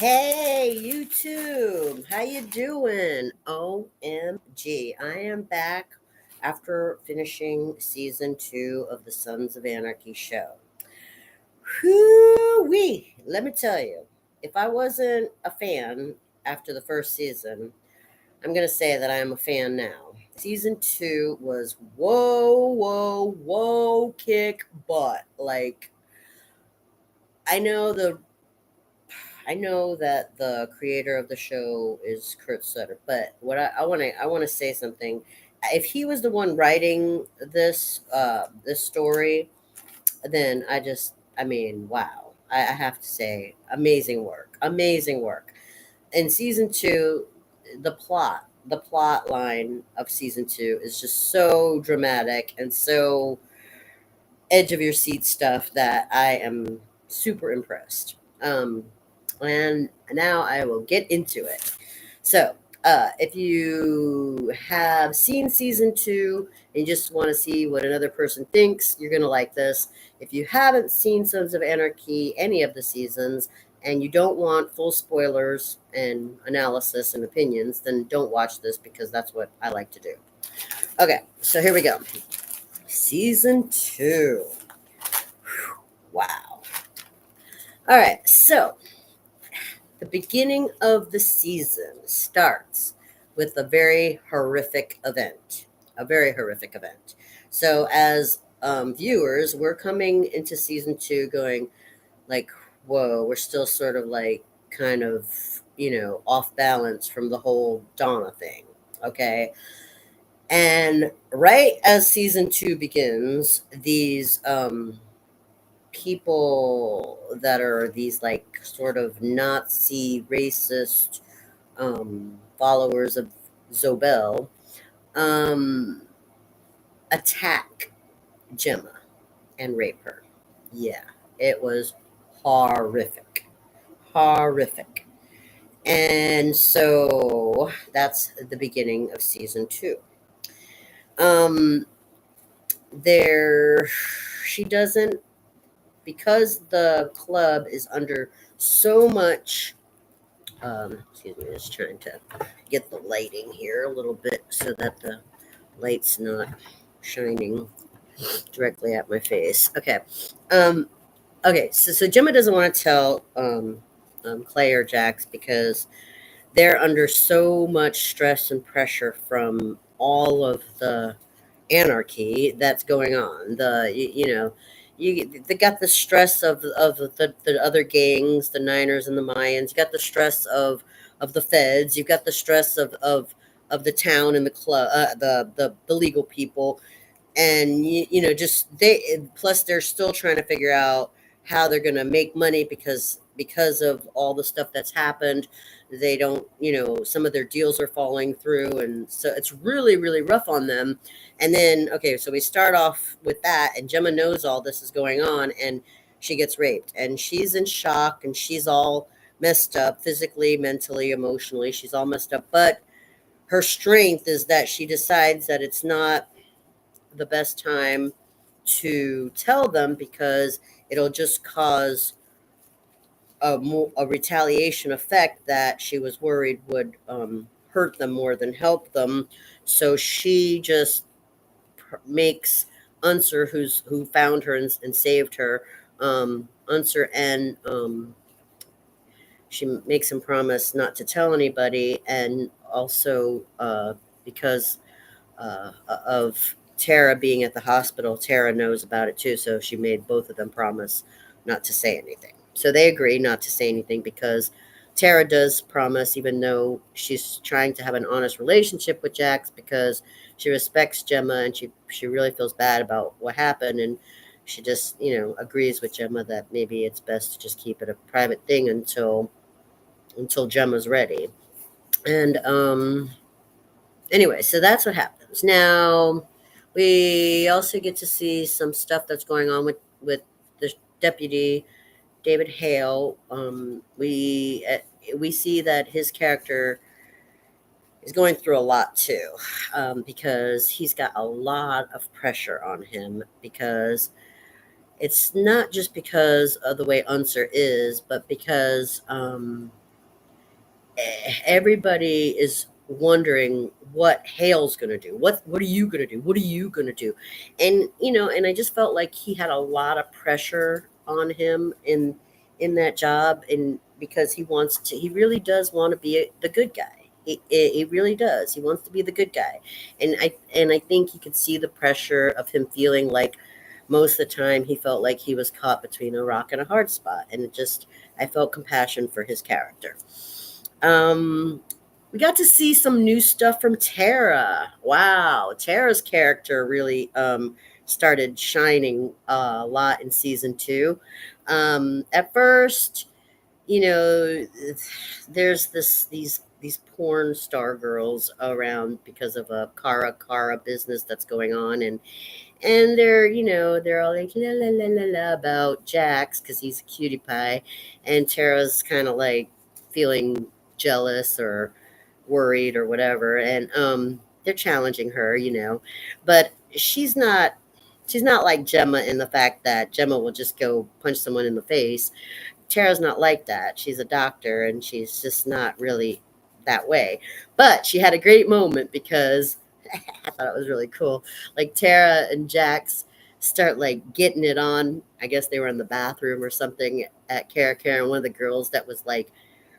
Hey, YouTube, how you doing? OMG, I am back after finishing season 2 of the Sons of Anarchy show. Whoo-wee, let me tell you, if I wasn't a fan after the first season, I'm going to say that I am a fan now. Season 2 was whoa, kick butt. Like, I know the I know that the creator of the show is Kurt Sutter, but what I want to say something. If he was the one writing this story, then I mean, wow. I have to say, amazing work. In season 2, the plot line of season 2 is just so dramatic and so edge of your seat stuff that I am super impressed. And now I will get into it. So, if you have seen season 2 and you just want to see what another person thinks, you're going to like this. If you haven't seen Sons of Anarchy, any of the seasons, and you don't want full spoilers and analysis and opinions, then don't watch this because that's what I like to do. Okay, so here we go. Season 2. Wow. All right, so the beginning of the season starts with a very horrific event. A very horrific event. So, as viewers, we're coming into season 2 going, like, whoa, we're still sort of like kind of, off balance from the whole Donna thing. Okay. And right as season 2 begins, these people that are these like sort of Nazi racist followers of Zobel um, attack Gemma and rape her. Yeah, it was horrific. Horrific. And so that's the beginning of season 2. Um, there, she doesn't, because the club is under so much excuse me, just trying to get the lighting here a little bit so that the light's not shining directly at my face. Okay. Um, okay, so Gemma doesn't want to tell Clay or Jax because they're under so much stress and pressure from all of the anarchy that's going on. They got the stress of the other gangs, the Niners and the Mayans. You got the stress of the feds. You've got the stress of the town and the club, the legal people, and just they plus they're still trying to figure out how they're going to make money because of all the stuff that's happened. They don't, some of their deals are falling through, and so it's really rough on them. And then, okay, so we start off with that, and Gemma knows all this is going on, and she gets raped, and she's in shock, and she's all messed up physically, mentally, emotionally. She's all messed up, but her strength is that she decides that it's not the best time to tell them because it'll just cause a retaliation effect that she was worried would hurt them more than help them. So she just makes Unser, who found her and saved her, Unser, and she makes him promise not to tell anybody, and also because of Tara being at the hospital, Tara knows about it too, so she made both of them promise not to say anything. So they agree not to say anything because Tara does promise, even though she's trying to have an honest relationship with Jax because she respects Gemma and she really feels bad about what happened, and she just agrees with Gemma that maybe it's best to just keep it a private thing until Gemma's ready. And anyway, so that's what happens. Now, we also get to see some stuff that's going on with the deputy David Hale. We see that his character is going through a lot too, because he's got a lot of pressure on him because it's not just because of the way Unser is, but because everybody is wondering what Hale's going to do. What are you going to do? What are you going to do? And and I just felt like he had a lot of pressure on him in that job, and because he really does want to be the good guy. He really does. He wants to be the good guy, and I think you could see the pressure of him feeling like most of the time he felt like he was caught between a rock and a hard spot, and I felt compassion for his character. Um, we got to see some new stuff from Tara. Wow, Tara's character really started shining a lot in season two. At first, you know, there's these porn star girls around because of a Kara business that's going on, and they're all like la la la la la about Jax because he's a cutie pie, and Tara's kind of like feeling jealous or worried or whatever, and they're challenging her, but she's not like Gemma in the fact that Gemma will just go punch someone in the face. Tara's not like that. She's a doctor and she's just not really that way. But she had a great moment because I thought it was really cool. Like Tara and Jax start like getting it on. I guess they were in the bathroom or something at Cara Cara, and one of the girls that was like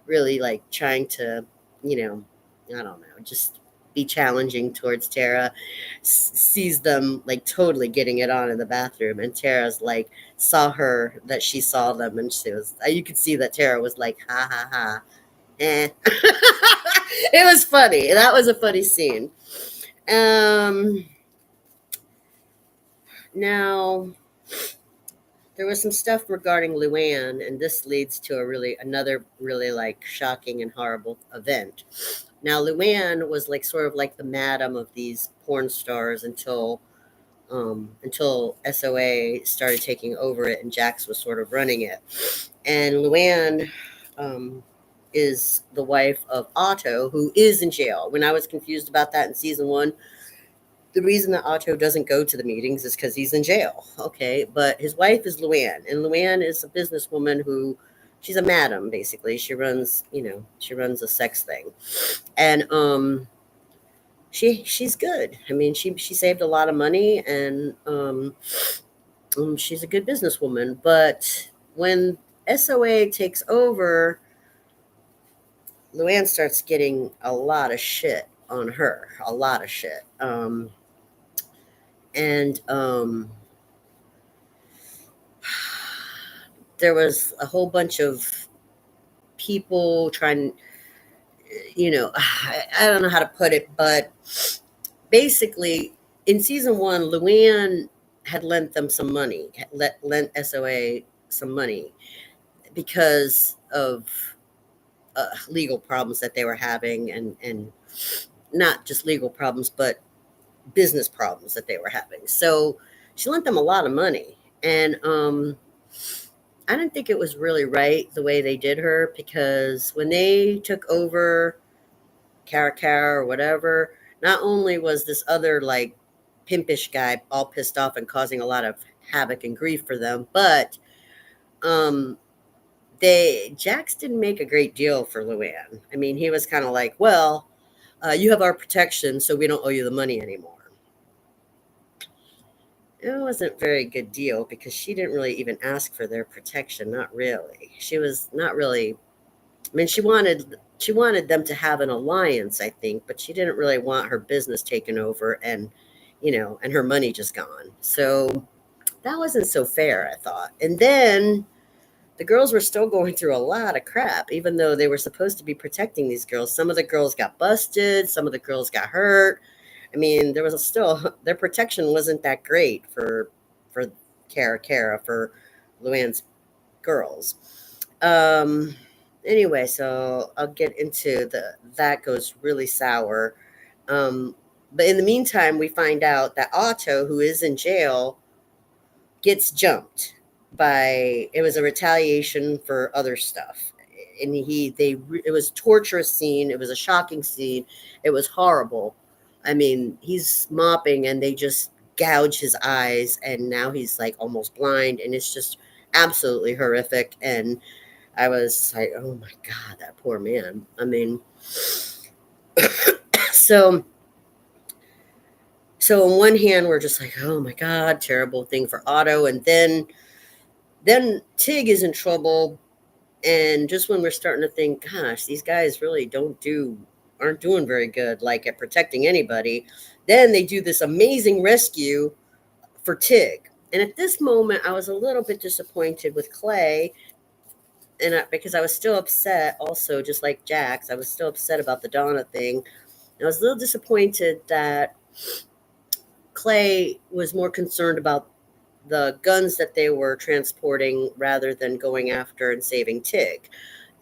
really like trying to, you know, I don't know, just be challenging towards Tara, sees them like totally getting it on in the bathroom, and Tara's like saw her that she saw them, and she was you could see that Tara was like ha ha ha, eh. It was funny. That was a funny scene. Um, Now there was some stuff regarding Luann, and this leads to another really like shocking and horrible event. Now Luann was like sort of like the madam of these porn stars until SOA started taking over it and Jax was sort of running it. And Luann um, is the wife of Otto, who is in jail. When I was confused about that in season one, the reason that Otto doesn't go to the meetings is because he's in jail. Okay, but his wife is Luann, and Luann is a businesswoman who she's a madam basically. She runs a sex thing, and she's good. I mean, she saved a lot of money, and she's a good businesswoman. But when SOA takes over, Luann starts getting a lot of shit on her, a lot of shit. And There was a whole bunch of people trying, I don't know how to put it, but basically in season one, Luann had lent them some money, lent SOA some money because of legal problems that they were having, and not just legal problems, but business problems that they were having. So she lent them a lot of money, and I didn't think it was really right the way they did her, because when they took over Cara or whatever, not only was this other like pimpish guy all pissed off and causing a lot of havoc and grief for them, but um, Jax didn't make a great deal for Luann. I mean, he was kind of like, well, you have our protection, so we don't owe you the money anymore. It wasn't a very good deal because she didn't really even ask for their protection. Not really. She was not really. I mean, she wanted them to have an alliance, I think, but she didn't really want her business taken over and her money just gone. So that wasn't so fair, I thought. And then the girls were still going through a lot of crap, even though they were supposed to be protecting these girls. Some of the girls got busted, some of the girls got hurt. I mean, there was still their protection wasn't that great for Cara for Luann's girls. Um, anyway, so I'll get into that goes really sour. Um, but in the meantime, we find out that Otto, who is in jail, gets jumped by it was a retaliation for other stuff, and it was a torturous scene. It was a shocking scene. It was horrible. I mean, he's mopping and they just gouge his eyes, and now he's like almost blind, and it's just absolutely horrific. And I was like, oh my God, that poor man. I mean, so on one hand, we're just like, oh my God, terrible thing for Otto. And then Tig is in trouble. And just when we're starting to think, gosh, these guys really aren't doing very good, like at protecting anybody, then they do this amazing rescue for Tig. And at this moment, I was a little bit disappointed with Clay, because I was still upset. Also, just like Jax, I was still upset about the Donna thing. And I was a little disappointed that Clay was more concerned about the guns that they were transporting rather than going after and saving Tig.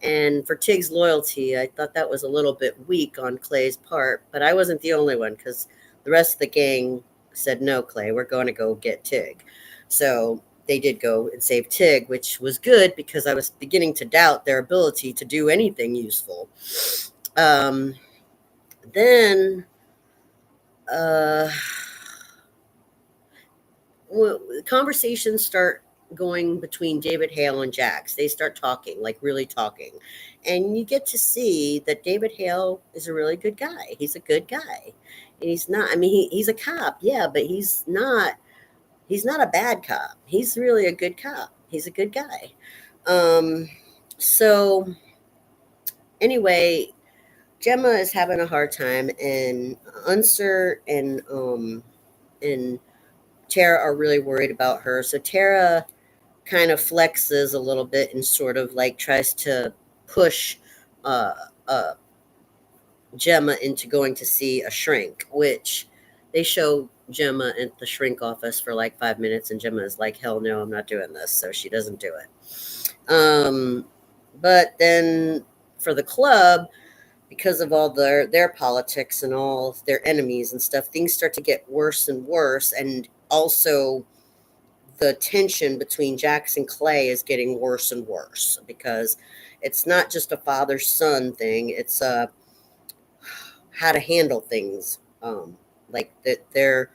And for Tig's loyalty, I thought that was a little bit weak on Clay's part, but I wasn't the only one because the rest of the gang said, no, Clay, we're going to go get Tig. So they did go and save Tig, which was good because I was beginning to doubt their ability to do anything useful. Um, then uh, conversations start going between David Hale and Jax. They start talking, like really talking. And you get to see that David Hale is a really good guy. He's a good guy. And he's not, I mean, he's a cop, yeah, but he's not a bad cop. He's really a good cop. He's a good guy. Um, so anyway, Gemma is having a hard time, and Unser and Tara are really worried about her. So Tara kind of flexes a little bit and sort of like tries to push uh, uh, Gemma into going to see a shrink, which they show Gemma at the shrink office for like 5 minutes, and Gemma is like, "Hell no, I'm not doing this," so she doesn't do it. But then for the club, because of all their politics and all their enemies and stuff, things start to get worse and worse, and also the tension between Jax and Clay is getting worse and worse because it's not just a father son thing. It's how to handle things. Like that their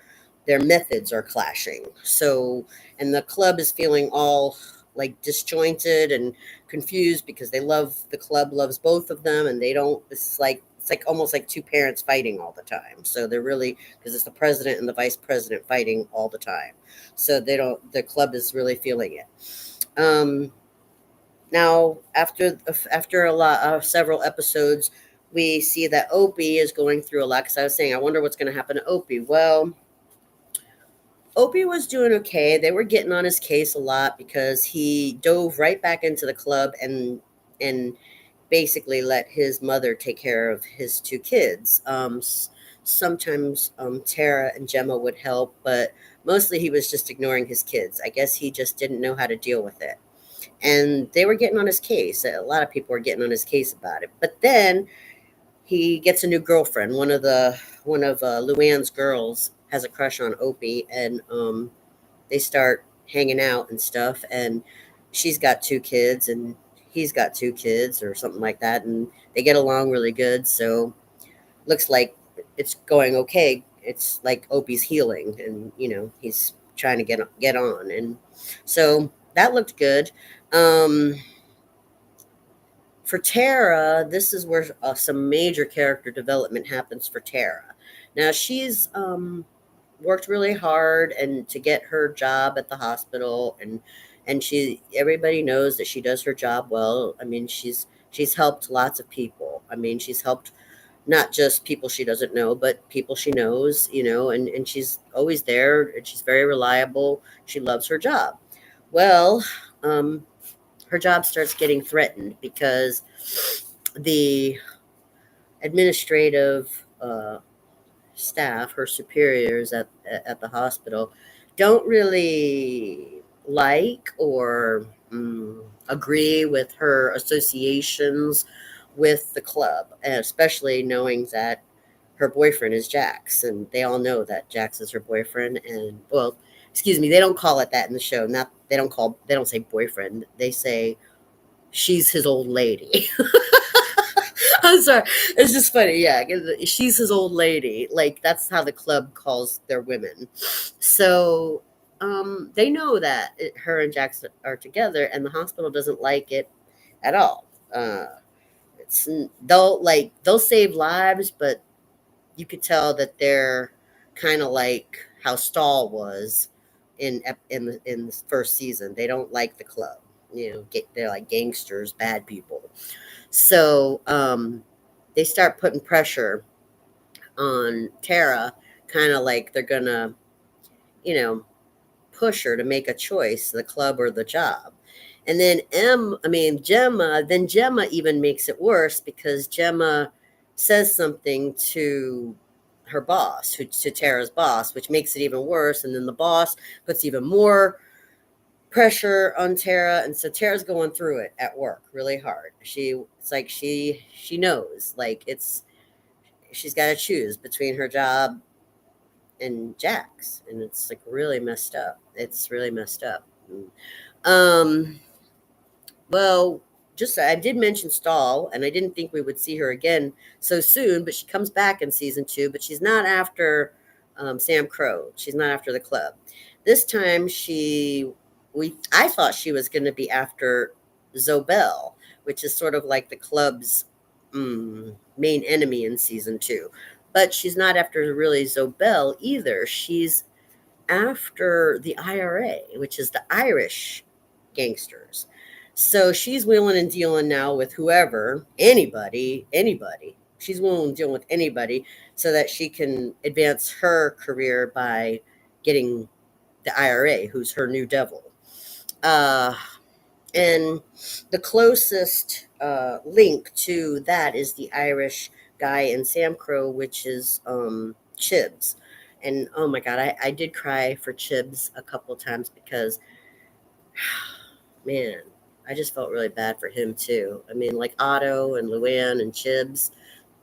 methods are clashing. So and the club is feeling all like disjointed and confused because the club loves both of them, and they don't. It's like almost like two parents fighting all the time. So they're really, because it's the president and the vice president fighting all the time. So they don't. The club is really feeling it. Now, after a lot of several episodes, we see that Opie is going through a lot. Because I was saying, I wonder what's going to happen to Opie. Well, Opie was doing okay. They were getting on his case a lot because he dove right back into the club and basically let his mother take care of his two kids. Sometimes Tara and Gemma would help, but mostly he was just ignoring his kids. I guess he just didn't know how to deal with it, and they were getting on his case. A lot of people were getting on his case about it. But then he gets a new girlfriend. One of Luann's girls has a crush on Opie, and they start hanging out and stuff. And she's got two kids, and he's got two kids, or something like that, and they get along really good. So looks like it's going okay. It's like Opie's healing, and he's trying to get on, and so that looked good. Um, for Tara, this is where some major character development happens for Tara. Now she's worked really hard and to get her job at the hospital, and everybody knows that she does her job well. I mean, she's helped lots of people. I mean, she's helped not just people she doesn't know, but people she knows, and she's always there, and she's very reliable. She loves her job. Well, her job starts getting threatened because the administrative staff, her superiors at the hospital, don't really like or agree with her associations with the club, and especially knowing that her boyfriend is Jax, and they all know that Jax is her boyfriend. And well, excuse me, they don't call it that in the show. Not they don't say boyfriend. They say she's his old lady. I'm sorry. It's just funny. Yeah. 'Cause she's his old lady. Like, that's how the club calls their women. So they know that her and Jackson are together, and the hospital doesn't like it at all. It's they'll save lives, but you could tell that they're kind of like how Stahl was in the first season. They don't like the club. They're like gangsters, bad people. So they start putting pressure on Tara, kind of like they're gonna, you know, push her to make a choice, the club or the job. And then Gemma even makes it worse because Gemma says something to her boss, to Tara's boss, which makes it even worse. And then the boss puts even more pressure on Tara, and so Tara's going through it at work really hard. It's like she knows, like she's got to choose between her job and Jack's, and it's like really messed up. It's really messed up. Um, well, just I did mention Stahl, and I didn't think we would see her again so soon, but she comes back in season two, but she's not after Sam Crow. She's not after the club. This time I thought she was going to be after Zobel, which is sort of like the club's main enemy in season two. But she's not after really Zobel either. She's after the IRA, which is the Irish gangsters. So she's wheeling and dealing now with whoever, anybody. She's willing to deal with anybody so that she can advance her career by getting the IRA, who's her new devil. Uh, and the closest link to that is the Irish guy in Sam Crow, which is Chibs. And oh my God, I did cry for Chibs a couple of times because, man, I just felt really bad for him too. I mean, like Otto and Luann and Chibs,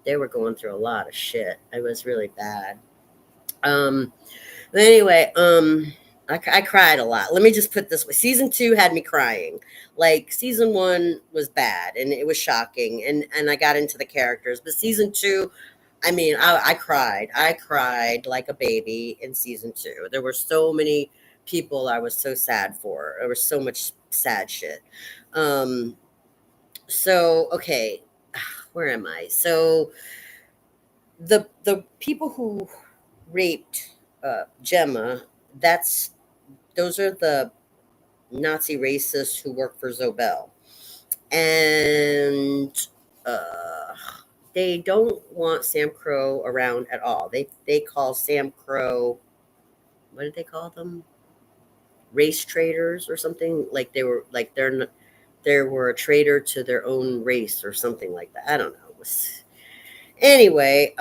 they were going through a lot of shit. It was really bad. Um, but anyway, I cried a lot. Let me just put this way: season two had me crying. Like season one was bad and it was shocking, and I got into the characters. But season two, I mean, I cried. I cried like a baby in season two. There were so many people I was so sad for. There was so much sad shit. Um, so okay, where am I? So the people who raped Gemma, that's those are the Nazi racists who work for Zobel, and uh, they don't want Sam Crow around at all. They call Sam Crow, what did they call them? Race traitors or something. Like they were like they were a traitor to their own race or something like that. I don't know. Anyway,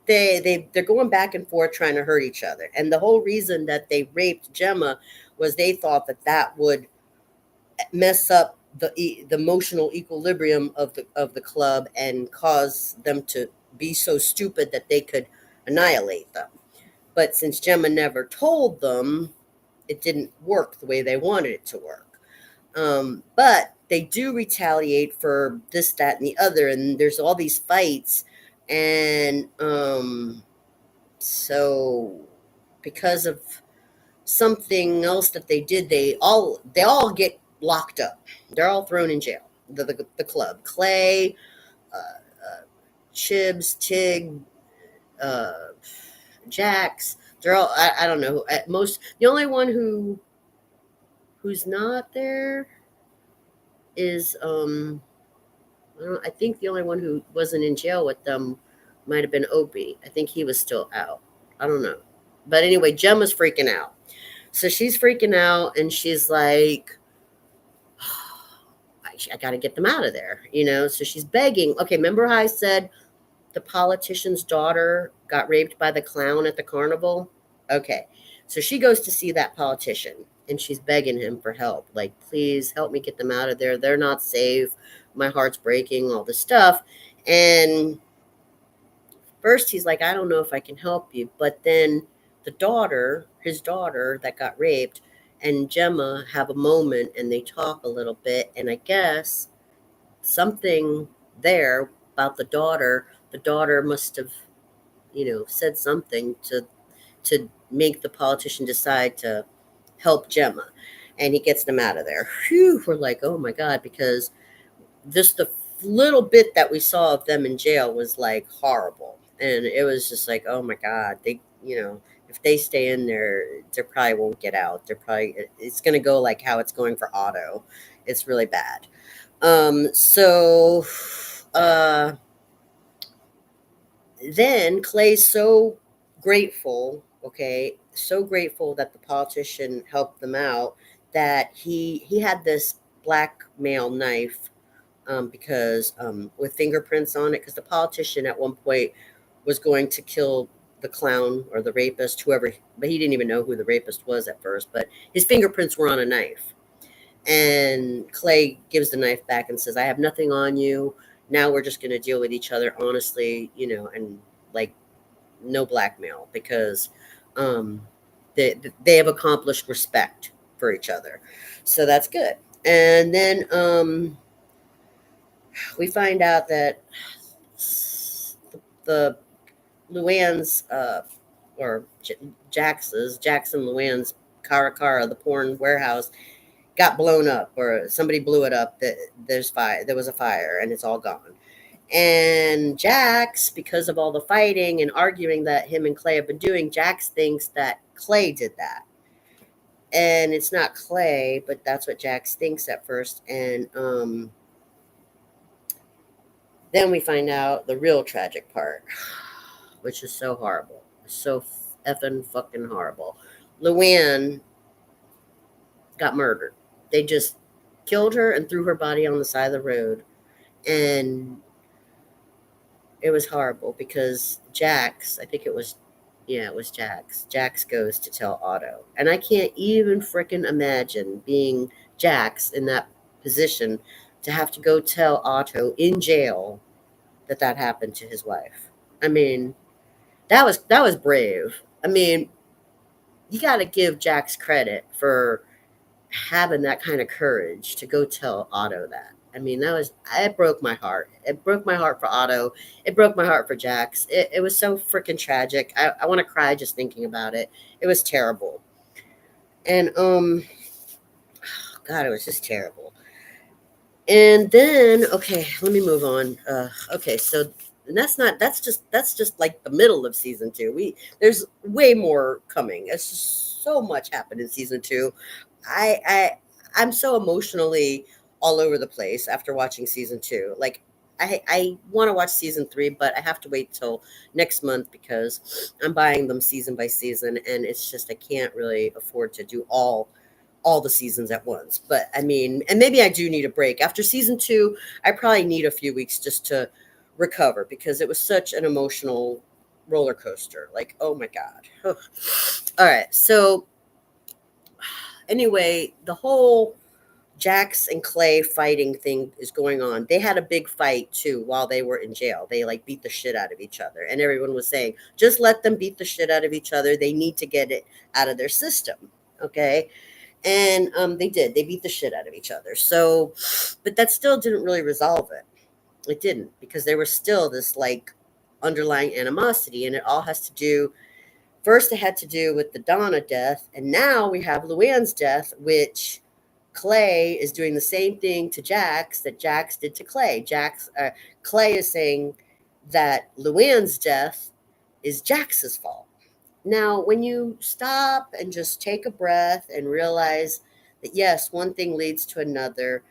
they're going back and forth trying to hurt each other, and the whole reason that they raped Gemma was they thought that that would mess up the emotional equilibrium of the club and cause them to be so stupid that they could annihilate them. But since Gemma never told them, it didn't work the way they wanted it to work. But they do retaliate for this, that, and the other, and there's all these fights, and so because of something else that they did, they all get locked up. They're all thrown in jail. The club, Clay, uh, Chibs, Tig, uh, Jax. They're all. I don't know. At most, the only one who's not there is I think the only one who wasn't in jail with them might have been Opie. I think he was still out. I don't know. But anyway, Gemma's freaking out. So she's freaking out and she's like, I got to get them out of there. So she's begging. Okay, remember how I said the politician's daughter got raped by the clown at the carnival? Okay, so she goes to see that politician and she's begging him for help. Like, please help me get them out of there. They're not safe. My heart's breaking, all this stuff. And first he's like, I don't know if I can help you. But then his daughter that got raped, and Gemma have a moment and they talk a little bit. And I guess something there about the daughter must have, said something to make the politician decide to help Gemma. and he gets them out of there. Phew, we're like, oh my God, because just the little bit that we saw of them in jail was like horrible. And it was just like, oh my God, if they stay in there, they probably won't get out. It's going to go like how it's going for Otto. It's really bad. So, uh, then Clay's so grateful, okay, so grateful that the politician helped them out that he had this black male knife, because with fingerprints on it, because the politician at one point was going to kill the clown or the rapist, whoever, but he didn't even know who the rapist was at first, but his fingerprints were on a knife. And Clay gives the knife back and says, I have nothing on you. Now we're just going to deal with each other honestly, and like no blackmail, because um, they have accomplished respect for each other. So that's good. And then we find out that the Luann's, or Jackson Luann's Karakara, the porn warehouse, got blown up, or somebody blew it up. That there's fire. There was a fire, and it's all gone. And Jax, because of all the fighting and arguing that him and Clay have been doing, Jax thinks that Clay did that. And it's not Clay, but that's what Jax thinks at first. And then we find out the real tragic part, which is so horrible. So effing fucking horrible. Luann got murdered. They just killed her and threw her body on the side of the road. And it was horrible because Jax, I think it was, yeah, it was Jax. Jax goes to tell Otto. And I can't even freaking imagine being Jax in that position to have to go tell Otto in jail that happened to his wife. I mean, that was brave. I mean, you got to give Jax credit for having that kind of courage to go tell Otto that. I mean, it broke my heart. It broke my heart for Otto. It broke my heart for Jax. It was so freaking tragic. I want to cry just thinking about it. It was terrible. And, God, it was just terrible. And then, okay, let me move on. Okay, so that's just like the middle of season two. There's way more coming. It's just so much happened in season two. I I I'm so emotionally all over the place after watching season two. Like I want to watch season three, but I have to wait till next month because I'm buying them season by season, and it's just I can't really afford to do all the seasons at once. But I mean, and maybe I do need a break. After season two, I probably need a few weeks just to recover because it was such an emotional roller coaster. Like, oh my God. Ugh. All right. So, anyway, the whole Jax and Clay fighting thing is going on. They had a big fight too while they were in jail. They like beat the shit out of each other. And everyone was saying, just let them beat the shit out of each other. They need to get it out of their system. Okay. And they did. They beat the shit out of each other. So, but that still didn't really resolve it. It didn't, because there was still this like underlying animosity, and it all has to do. First, it had to do with the Donna death, and now we have Luann's death, which Clay is doing the same thing to Jax that Jax did to Clay. Clay is saying that Luann's death is Jax's fault. Now, when you stop and just take a breath and realize that yes, one thing leads to another,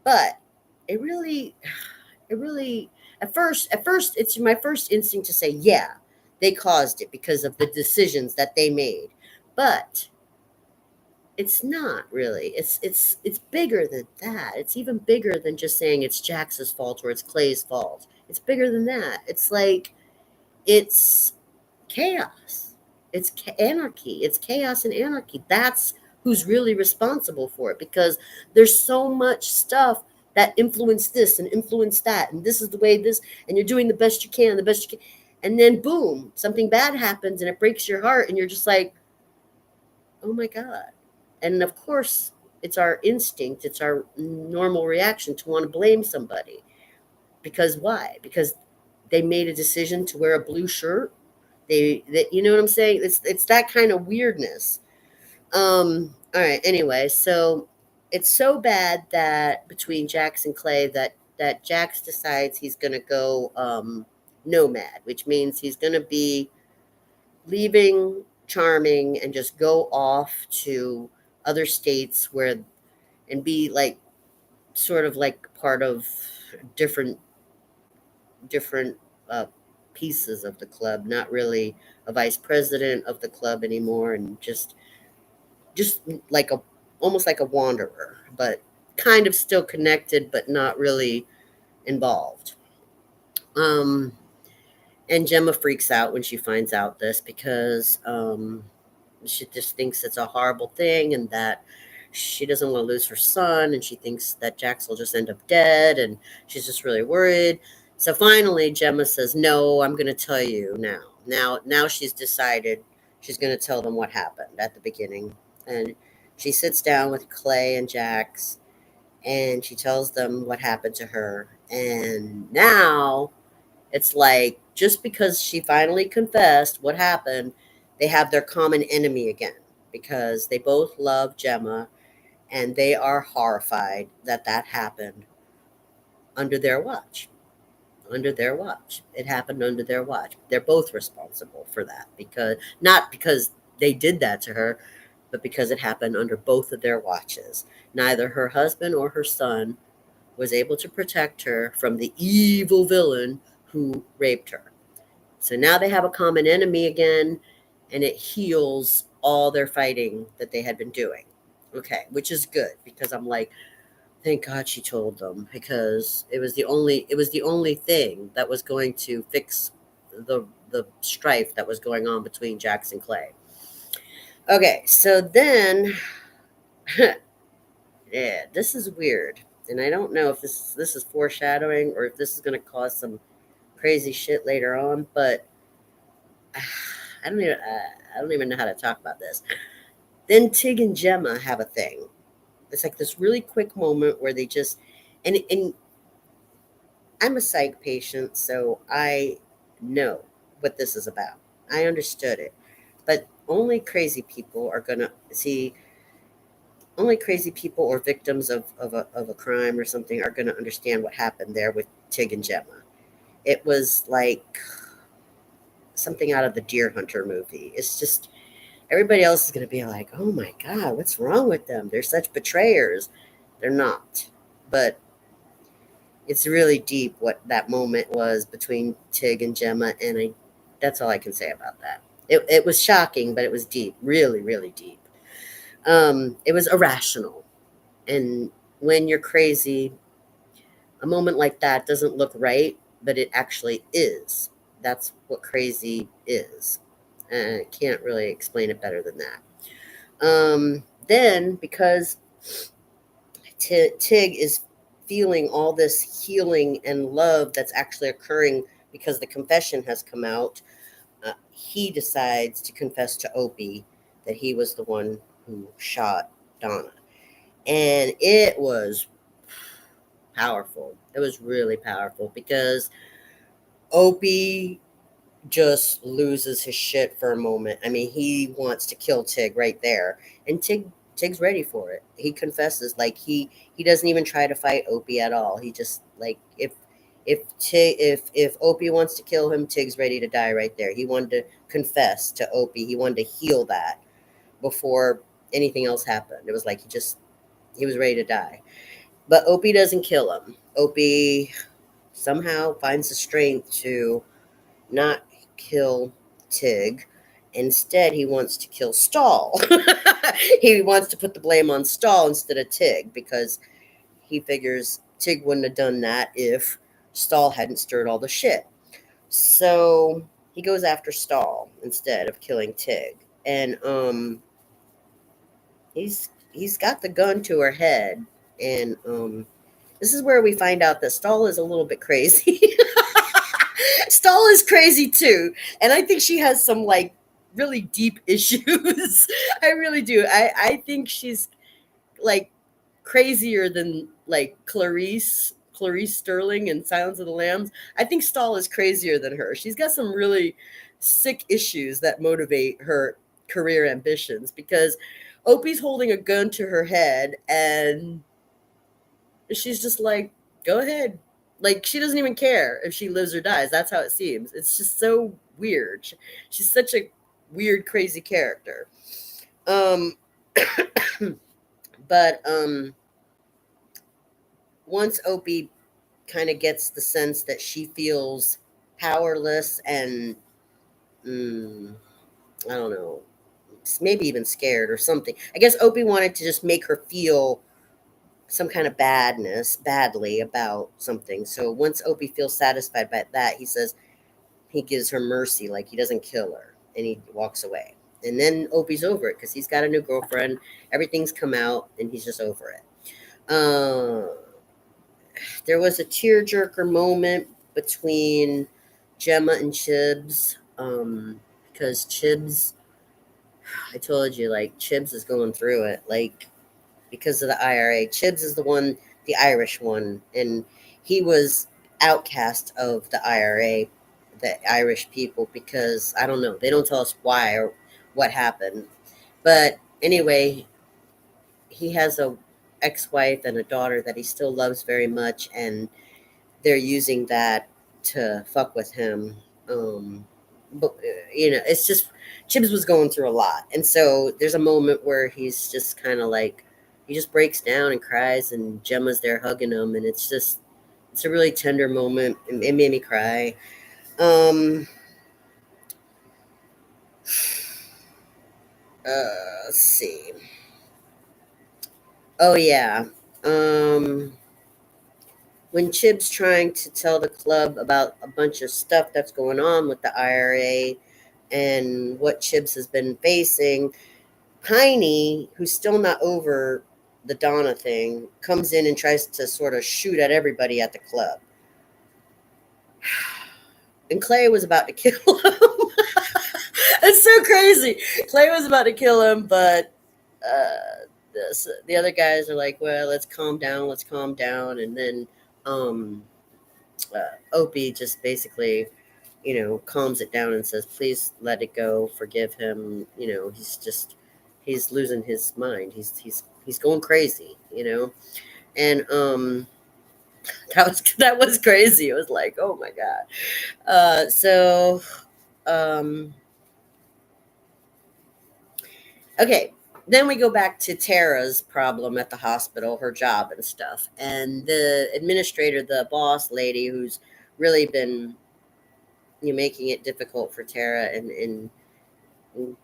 but it really, it really, at first, it's my first instinct to say, yeah, they caused it because of the decisions that they made, but it's not really. It's bigger than that. It's even bigger than just saying it's Jax's fault or it's Clay's fault. It's bigger than that. It's like it's chaos. It's anarchy. It's chaos and anarchy. That's who's really responsible for it because there's so much stuff that influenced this and influenced that. And this is the way this, and you're doing the best you can, the best you can. And then boom, something bad happens and it breaks your heart. And you're just like, oh my God. And of course, it's our instinct, it's our normal reaction to want to blame somebody. Because why? Because they made a decision to wear a blue shirt. That you know what I'm saying? It's that kind of weirdness. All right. Anyway, so it's so bad that between Jax and Clay that Jax decides he's going to go nomad, which means he's going to be leaving Charming and just go off to other states where and be like sort of like part of different different uh, pieces of the club, not really a vice president of the club anymore, and just like a almost like a wanderer, but kind of still connected, but not really involved. Um, and Gemma freaks out when she finds out this because she just thinks it's a horrible thing and that she doesn't want to lose her son and she thinks that Jax will just end up dead and she's just really worried. So finally Gemma says, "No, I'm going to tell you now." Now she's decided she's going to tell them what happened at the beginning. And she sits down with Clay and Jax and she tells them what happened to her. And now it's like just because she finally confessed what happened, they have their common enemy again because they both love Gemma and they are horrified that that happened under their watch. Under their watch. It happened under their watch. They're both responsible for that because not because they did that to her, but because it happened under both of their watches. Neither her husband or her son was able to protect her from the evil villain who raped her. So now they have a common enemy again, and it heals all their fighting that they had been doing. Okay, which is good because I'm like, thank God she told them because it was the only thing that was going to fix the strife that was going on between Jax and Clay. Okay, so then yeah, this is weird. And I don't know if this is foreshadowing or if this is going to cause some crazy shit later on, but I don't even know how to talk about this. Then Tig and Gemma have a thing. It's like this really quick moment where they just and I'm a psych patient, so I know what this is about. I understood it. But only crazy people or victims of a crime or something are gonna understand what happened there with Tig and Gemma. It was like something out of the Deer Hunter movie. It's just everybody else is going to be like, "Oh my God, what's wrong with them? They're such betrayers." They're not. But it's really deep what that moment was between Tig and Gemma. And that's all I can say about that. It was shocking, but it was deep, really, really deep. It was irrational. And when you're crazy, a moment like that doesn't look right, but it actually is. That's what crazy is. I can't really explain it better than that. Then, because Tig is feeling all this healing and love that's actually occurring because the confession has come out, he decides to confess to Opie that he was the one who shot Donna. And it was powerful. It was really powerful because Opie just loses his shit for a moment. I mean, he wants to kill Tig right there, and Tig's ready for it. He confesses, like he doesn't even try to fight Opie at all. He just like if Opie wants to kill him, Tig's ready to die right there. He wanted to confess to Opie. He wanted to heal that before anything else happened. It was like he was ready to die. But Opie doesn't kill him. Opie somehow finds the strength to not kill Tig. Instead, he wants to kill Stall. He wants to put the blame on Stall instead of Tig because he figures Tig wouldn't have done that if Stall hadn't stirred all the shit. So he goes after Stall instead of killing Tig. And he's got the gun to her head. And this is where we find out that Stall is a little bit crazy. Stahl is crazy too, and I think she has some like really deep issues. I really do. I think she's like crazier than like Clarice Sterling in Silence of the Lambs. I think Stahl is crazier than her. She's got some really sick issues that motivate her career ambitions because Opie's holding a gun to her head, and she's just like, go ahead. Like, she doesn't even care if she lives or dies. That's how it seems. It's just so weird. She's such a weird, crazy character. Um, but once Opie kind of gets the sense that she feels powerless and, mm, I don't know, maybe even scared or something. I guess Opie wanted to just make her feel some kind of badly about something. So once Opie feels satisfied by that, he says he gives her mercy, like he doesn't kill her, and he walks away. And then Opie's over it because he's got a new girlfriend. Everything's come out, and he's just over it. Uh, there was a tearjerker moment between Gemma and Chibs, because Chibs, I told you, like Chibs is going through it, like because of the IRA. Chibs is the one, the Irish one, and he was outcast of the IRA, the Irish people, because I don't know, they don't tell us why or what happened. But anyway, he has a ex-wife and a daughter that he still loves very much, and they're using that to fuck with him. But it's just Chibs was going through a lot, and so there's a moment where he's just kind of like he just breaks down and cries, and Gemma's there hugging him, and it's a really tender moment. It made me cry. Um, let's see. Oh yeah. Um, when Chib's trying to tell the club about a bunch of stuff that's going on with the IRA and what Chibs has been facing, Piney, who's still not over the Donna thing, comes in and tries to sort of shoot at everybody at the club. And Clay was about to kill him. It's so crazy. Clay was about to kill him, but the other guys are like, well, let's calm down. And then Opie just basically, calms it down and says, please let it go, forgive him. He's losing his mind. He's going crazy, and that was crazy. It was like, oh my God. So um okay, then we go back to Tara's problem at the hospital, her job and stuff, and the administrator, the boss lady, who's really been making it difficult for Tara and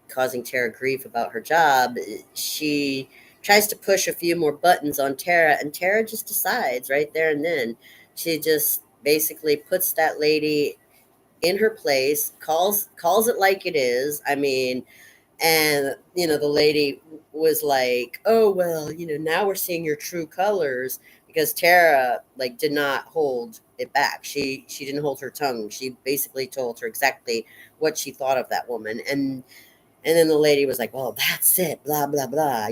causing Tara grief about her job. She tries to push a few more buttons on Tara, and Tara just decides right there and then. She just basically puts that lady in her place, calls it like it is. I mean, and the lady was like, "Oh well, now we're seeing your true colors," because Tara like did not hold it back. She didn't hold her tongue. She basically told her exactly what she thought of that woman, and then the lady was like, well, that's it, blah, blah, blah,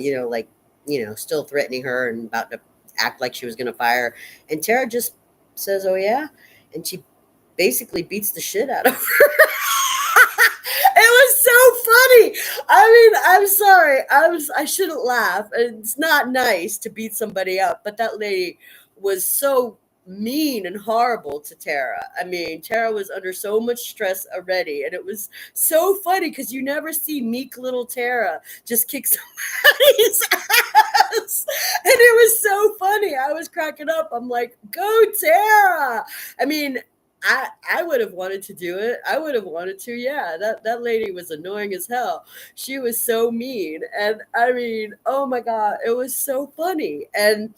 still threatening her and about to act like she was going to fire her. And Tara just says, oh, yeah. And she basically beats the shit out of her. It was so funny. I mean, I'm sorry. I shouldn't laugh. It's not nice to beat somebody up, but that lady was so mean and horrible to Tara. I mean, Tara was under so much stress already, and it was so funny because you never see meek little Tara just kick somebody's ass. And it was so funny. I was cracking up. I'm like, go Tara. I mean, I would have wanted to do it. I would have wanted to. Yeah, that lady was annoying as hell. She was so mean. And I mean, oh my God, it was so funny. And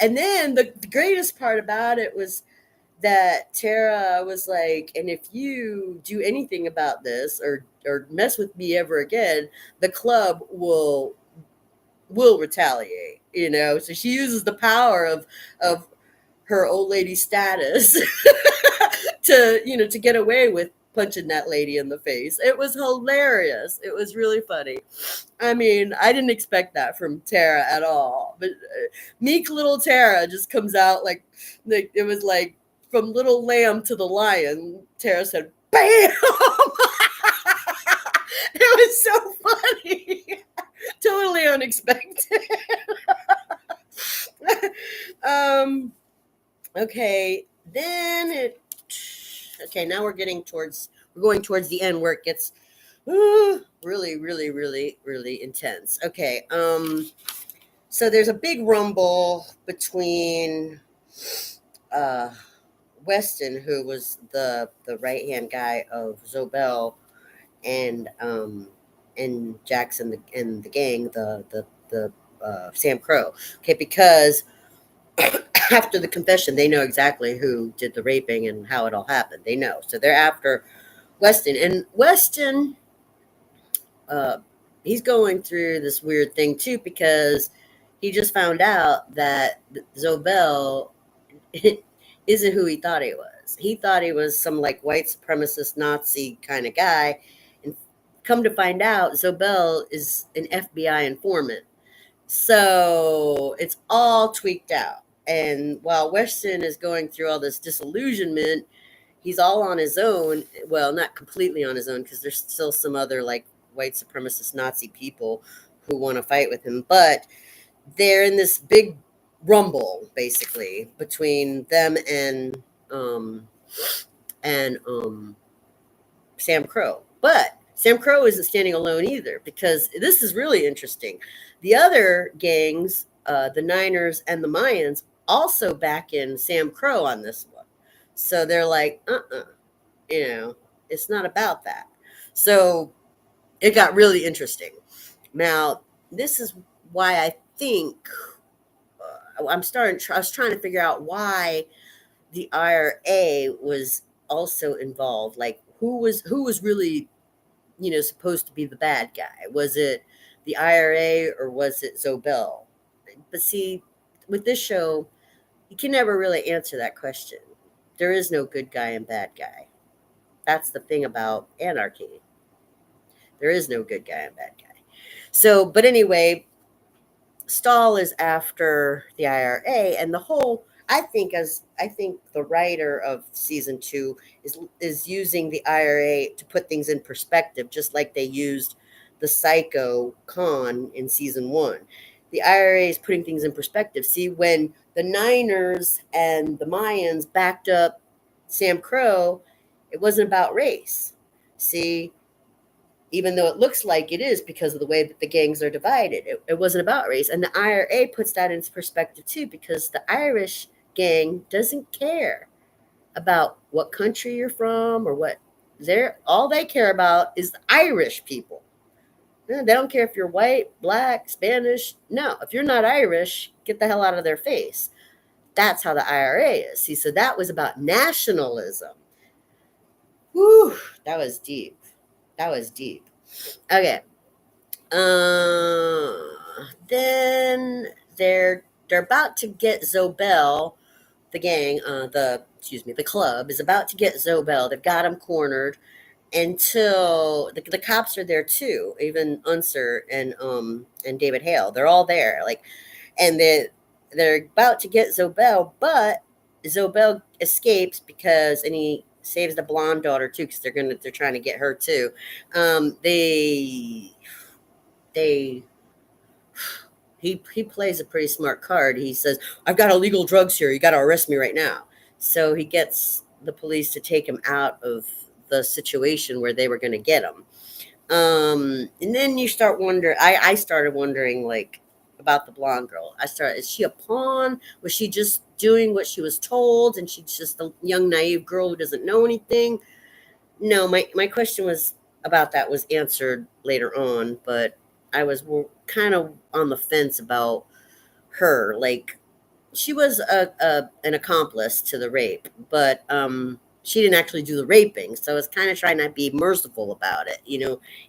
then the greatest part about it was that Tara was like, and if you do anything about this or mess with me ever again, the club will retaliate, So she uses the power of her old lady status to get away with punching that lady in the face. It was hilarious. It was really funny. I mean, I didn't expect that from Tara at all. But meek little Tara just comes out like it was like from little lamb to the lion. Tara said, "Bam!" It was so funny. Totally unexpected. um, okay, then it. Okay, now we're going towards the end where it gets really, really, really, really intense. Okay, so there's a big rumble between uh, Weston, who was the right hand guy of Zobel, and Jackson and the gang, the Sam Crow. Okay, because after the confession, they know exactly who did the raping and how it all happened. They know, so they're after Weston, and Weston, uh, he's going through this weird thing too because he just found out that Zobel isn't who he thought he was. He thought he was some like white supremacist Nazi kind of guy, and come to find out, Zobel is an FBI informant. So it's all tweaked out. And while Weston is going through all this disillusionment, he's all on his own. Well, not completely on his own because there's still some other like white supremacist Nazi people who want to fight with him. But they're in this big rumble basically between them um and Sam Crow. But Sam Crow isn't standing alone either because this is really interesting. The other gangs, the Niners and the Mayans, also back in Sam Crow on this one. So they're like, you know, it's not about that. So it got really interesting. Now, this is why I think I was trying to figure out why the IRA was also involved. Like, who was really, supposed to be the bad guy? Was it the IRA or was it Zobel? But see, with this show, you can never really answer that question. There is no good guy and bad guy. That's the thing about Anarchy. There is no good guy and bad guy. So, but anyway, Stahl is after the IRA, and the whole. I think the writer of season 2 is using the IRA to put things in perspective, just like they used the Psycho Con in season 1. The IRA is putting things in perspective. See, when the Niners and the Mayans backed up Sam Crow, it wasn't about race. See, even though it looks like it is because of the way that the gangs are divided. It wasn't about race. And the IRA puts that into perspective too, because the Irish gang doesn't care about what country you're from or what they're all they care about is the Irish people. They don't care if you're white, black, Spanish. No, if you're not Irish, get the hell out of their face. That's how the IRA is. See, so that was about nationalism. Whew, that was deep. That was deep. Okay. Uh, then they're about to get Zobel, the gang, the club is about to get Zobel. They've got him cornered until the cops are there too. Even Unser and David Hale, they're all there. Like, and they're about to get Zobel, but Zobel escapes and he saves the blonde daughter too because they're trying to get her too. They he plays a pretty smart card. He says, "I've got illegal drugs here. You got to arrest me right now." So he gets the police to take him out of the situation where they were going to get him. And then you start wondering. I started wondering like about the blonde girl. Is she a pawn? Was she just doing what she was told, and she's just a young naive girl who doesn't know anything? No, my question was about that was answered later on, but I was kind of on the fence about her. Like, she was an accomplice to the rape, but she didn't actually do the raping. So I was kind of trying to be merciful about it,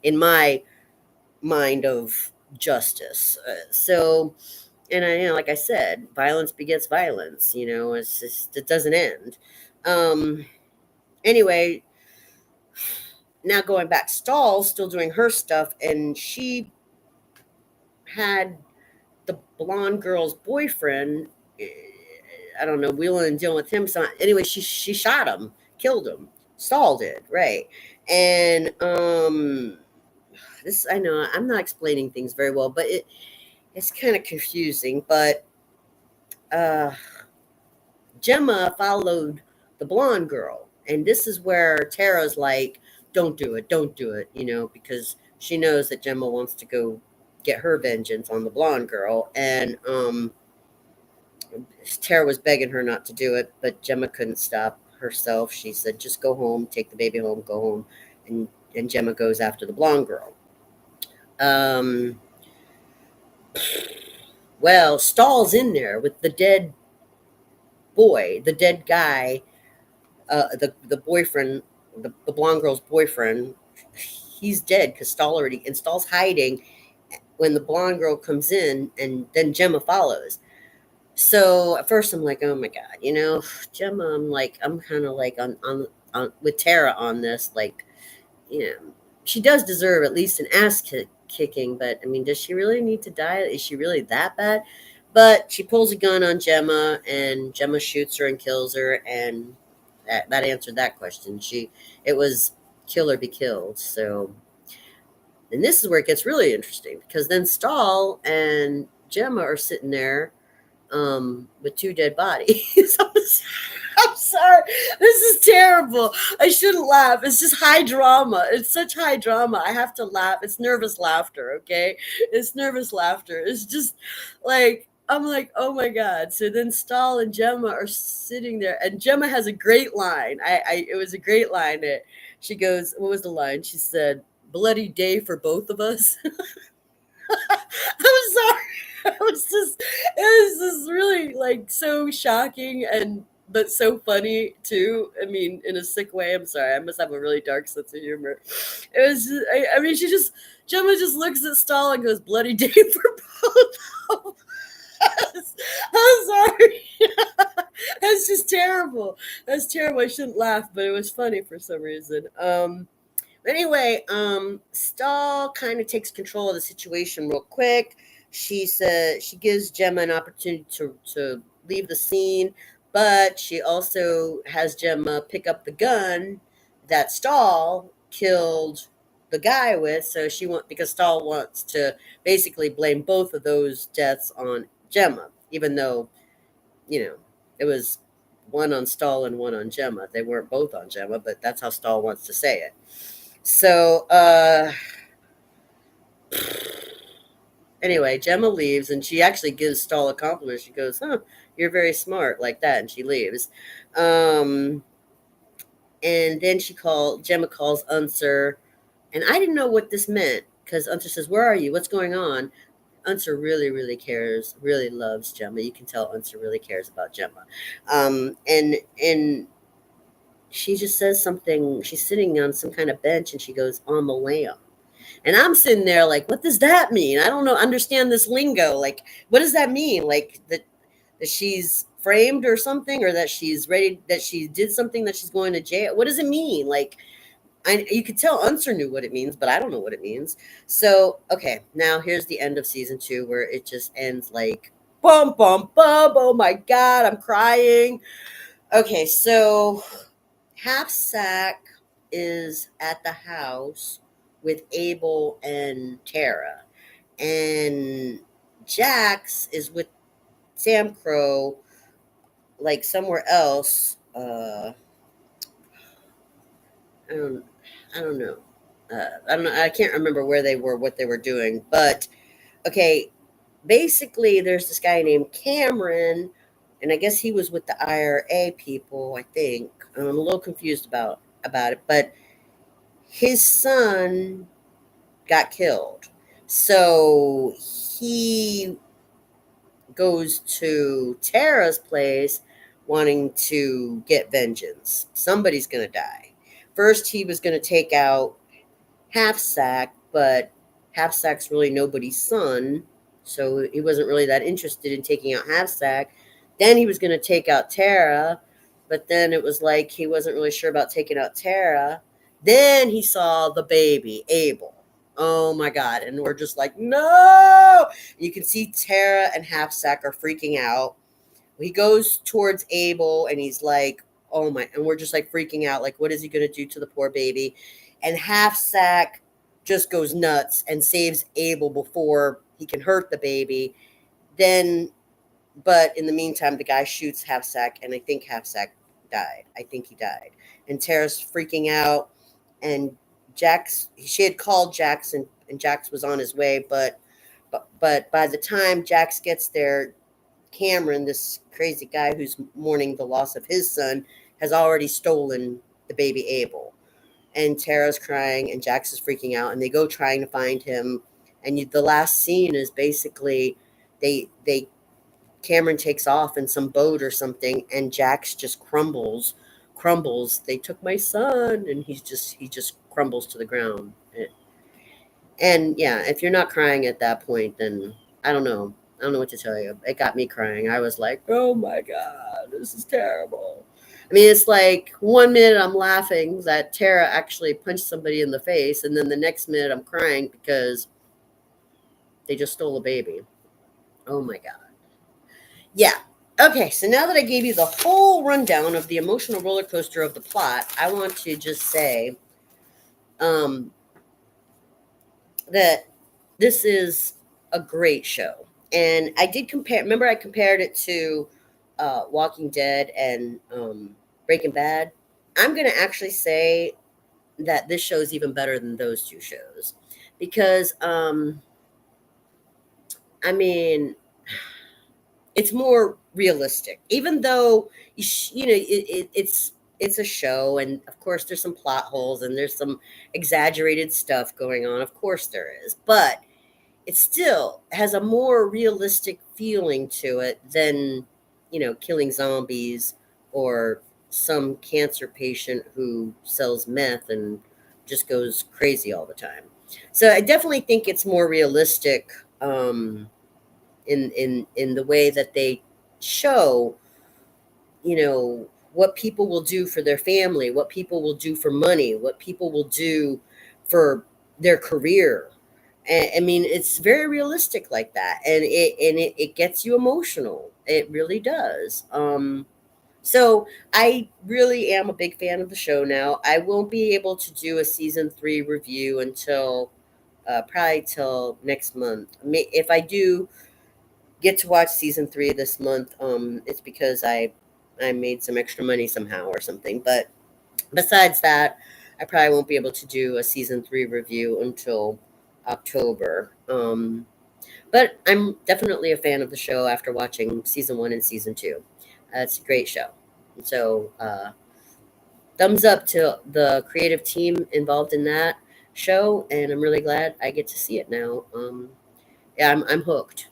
in my mind of justice. And like I said, violence begets violence. It's just it doesn't end. Um, anyway, now going back, Stahl's still doing her stuff, and she had the blonde girl's boyfriend. eh, I don't know, wheeling and dealing with him. So anyway, she shot him, killed him. Stahl did, right? And this, I know I'm not explaining things very well, but it's kind of confusing. But uh, Gemma followed the blonde girl, and this is where Tara's like, don't do it," because she knows that Gemma wants to go get her vengeance on the blonde girl, and Tara was begging her not to do it, but Gemma couldn't stop herself. She said, "Just go home, take the baby home, go home," and Gemma goes after the blonde girl. Um, well, Stahl's in there with the dead boy, the dead guy, the boyfriend, the blonde girl's boyfriend. He's dead because Stahl's hiding when the blonde girl comes in, and then Gemma follows. So at first I'm like, oh my god, Gemma. I'm kind of like on with Tara on this, like, she does deserve at least an kicking, but I mean, does she really need to die? Is she really that bad? But she pulls a gun on Gemma, and Gemma shoots her and kills her, and that answered that question. It was kill or be killed. So, and this is where it gets really interesting, because then Stahl and Gemma are sitting there with two dead bodies. I'm sorry. This is terrible. I shouldn't laugh. It's just high drama. It's such high drama. I have to laugh. It's nervous laughter, okay? It's nervous laughter. It's just like, I'm like, oh my God. So then Stahl and Gemma are sitting there, and Gemma has a great line. It was a great line. She goes, what was the line? She said, "Bloody day for both of us." I'm sorry. It was just really like so shocking, and but so funny too. I mean, in a sick way. I'm sorry. I must have a really dark sense of humor. It was just, I mean, Gemma just looks at Stahl and goes, "Bloody day for both of us." I'm sorry. That's just terrible. That's terrible. I shouldn't laugh, but it was funny for some reason. Anyway, Stahl kind of takes control of the situation real quick. She said she gives Gemma an opportunity to leave the scene, but she also has Gemma pick up the gun that Stahl killed the guy with. So because Stahl wants to basically blame both of those deaths on Gemma, even though it was one on Stahl and one on Gemma. They weren't both on Gemma, but that's how Stahl wants to say it. So, anyway, Gemma leaves, and she actually gives Stahl a compliment. She goes, "Huh, you're very smart," like that, and she leaves. Um, and then Gemma calls Unser, and I didn't know what this meant, because Unser says, "Where are you? What's going on?" Unser really, really cares, really loves Gemma. You can tell Unser really cares about Gemma. And she just says something. She's sitting on some kind of bench, and she goes, "On the lam." And I'm sitting there like, what does that mean? I don't know, understand this lingo. Like, what does that mean? Like that she's framed or something, or that she's ready, that she did something, that she's going to jail. What does it mean? Like, you could tell Unser knew what it means, but I don't know what it means. So, okay, now here's the end of season 2, where it just ends like, bum, bum, bum. Oh my God, I'm crying. Okay, so Half Sack is at the house with Abel and Tara, and Jax is with Sam Crow, like somewhere else. I don't, I don't know. I don't know. I can't remember where they were, what they were doing. But okay, basically, there's this guy named Cameron, and I guess he was with the IRA people. I think I'm a little confused about it, but his son got killed. So he goes to Tara's place wanting to get vengeance. Somebody's going to die. First, he was going to take out Half Sack, but Half Sack's really nobody's son. So he wasn't really that interested in taking out Half Sack. Then he was going to take out Tara, but then it was like he wasn't really sure about taking out Tara. Then he saw the baby, Abel. Oh my God. And we're just like, no. You can see Tara and Half Sack are freaking out. He goes towards Abel, and he's like, oh my. And we're just like freaking out. Like, what is he going to do to the poor baby? And Half Sack just goes nuts and saves Abel before he can hurt the baby. Then, but in the meantime, the guy shoots Half Sack, and I think Half Sack died. I think he died. And Tara's freaking out, and she had called Jax, and Jax was on his way, but by the time Jax gets there, Cameron, this crazy guy who's mourning the loss of his son, has already stolen the baby Abel. And Tara's crying, and Jax is freaking out, and they go trying to find him. And the last scene is basically they Cameron takes off in some boat or something, and Jax just crumbles. They took my son, and he just crumbles to the ground. And yeah, if you're not crying at that point, then I don't know. I don't know what to tell you. It got me crying. I was like, oh my God, this is terrible. I mean, it's like 1 minute I'm laughing that Tara actually punched somebody in the face, and then the next minute I'm crying because they just stole a baby. Oh my God. Yeah. Okay, so now that I gave you the whole rundown of the emotional roller coaster of the plot, I want to just say um, that this is a great show. And I did compare, remember I compared it to Walking Dead and Breaking Bad? I'm going to actually say that this show is even better than those two shows because, I mean, it's more realistic, even though it's a show, and of course there's some plot holes and there's some exaggerated stuff going on. Of course there is, but it still has a more realistic feeling to it than, killing zombies or some cancer patient who sells meth and just goes crazy all the time. So I definitely think it's more realistic in the way that they show, what people will do for their family, what people will do for money, what people will do for their career. And, I mean, it's very realistic like that, and it gets you emotional. It really does. So I really am a big fan of the show now. I won't be able to do a season 3 review until probably till next month. If I do get to watch season 3 this month, it's because I made some extra money somehow or something. But besides that, I probably won't be able to do a season 3 review until October. But I'm definitely a fan of the show after watching season 1 and season 2. It's a great show. So, thumbs up to the creative team involved in that show, and I'm really glad I get to see it now. Yeah, I'm hooked.